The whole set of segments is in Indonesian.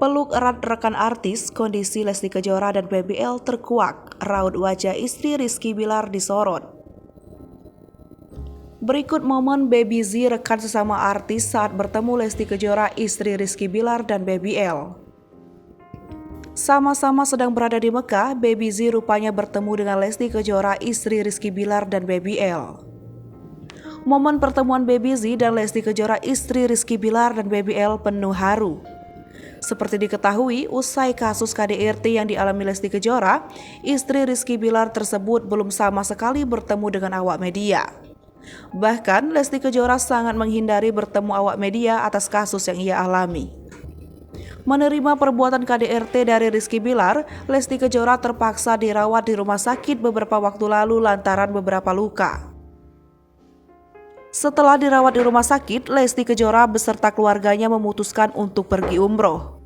Peluk erat rekan artis, kondisi Lesti Kejora dan BBL terkuak, raut wajah istri Rizky Billar disorot. Berikut momen Baby Z rekan sesama artis saat bertemu Lesti Kejora, istri Rizky Billar dan BBL. Sama-sama sedang berada di Mekah, Baby Z rupanya bertemu dengan Lesti Kejora, istri Rizky Billar dan BBL. Momen pertemuan Baby Z dan Lesti Kejora, istri Rizky Billar dan BBL penuh haru. Seperti diketahui, usai kasus KDRT yang dialami Lesti Kejora, istri Rizky Billar tersebut belum sama sekali bertemu dengan awak media. Bahkan, Lesti Kejora sangat menghindari bertemu awak media atas kasus yang ia alami. Menerima perbuatan KDRT dari Rizky Billar, Lesti Kejora terpaksa dirawat di rumah sakit beberapa waktu lalu lantaran beberapa luka. Setelah dirawat di rumah sakit, Lesti Kejora beserta keluarganya memutuskan untuk pergi umroh.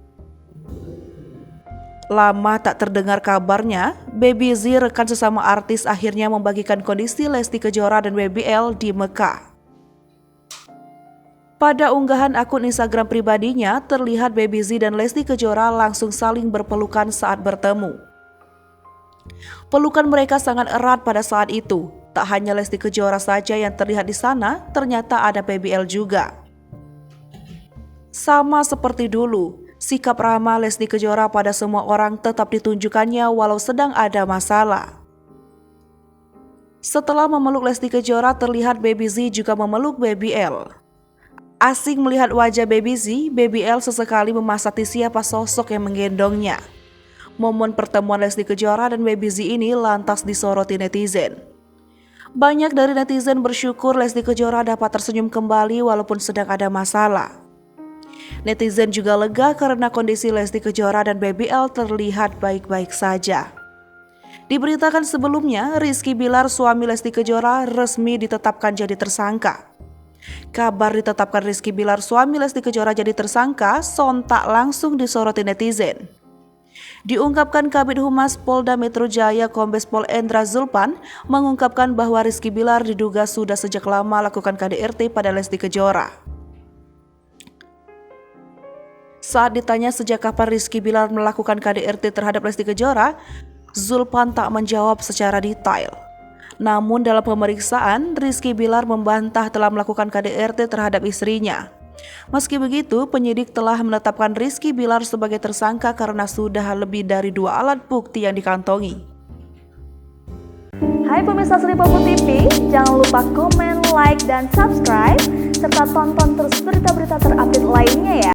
Lama tak terdengar kabarnya, Baby Z rekan sesama artis akhirnya membagikan kondisi Lesti Kejora dan BBL di Mekah. Pada unggahan akun Instagram pribadinya, terlihat Baby Z dan Lesti Kejora langsung saling berpelukan saat bertemu. Pelukan mereka sangat erat pada saat itu. Tak hanya Lesti Kejora saja yang terlihat di sana, ternyata ada BBL juga. Sama seperti dulu, sikap ramah Lesti Kejora pada semua orang tetap ditunjukkannya walau sedang ada masalah. Setelah memeluk Lesti Kejora, terlihat Baby Z juga memeluk BBL. Asing melihat wajah Baby Z, BBL sesekali memasati siapa sosok yang menggendongnya. Momen pertemuan Lesti Kejora dan Baby Z ini lantas disoroti netizen. Banyak dari netizen bersyukur Lesti Kejora dapat tersenyum kembali walaupun sedang ada masalah. Netizen juga lega karena kondisi Lesti Kejora dan BBL terlihat baik-baik saja. Diberitakan sebelumnya, Rizky Billar, suami Lesti Kejora, resmi ditetapkan jadi tersangka. Kabar ditetapkan Rizky Billar, suami Lesti Kejora jadi tersangka, sontak langsung disoroti netizen. Diungkapkan Kabid Humas Polda Metro Jaya Kombes Pol Endra Zulpan mengungkapkan bahwa Rizky Billar diduga sudah sejak lama lakukan KDRT pada Lesti Kejora. Saat ditanya sejak kapan Rizky Billar melakukan KDRT terhadap Lesti Kejora, Zulpan tak menjawab secara detail. Namun dalam pemeriksaan, Rizky Billar membantah telah melakukan KDRT terhadap istrinya. Meski begitu, penyidik telah menetapkan Rizky Billar sebagai tersangka karena sudah lebih dari 2 alat bukti yang dikantongi. Hai pemirsa Sri Popo TV, jangan lupa komen, like, dan subscribe, serta tonton terus berita-berita terupdate lainnya ya.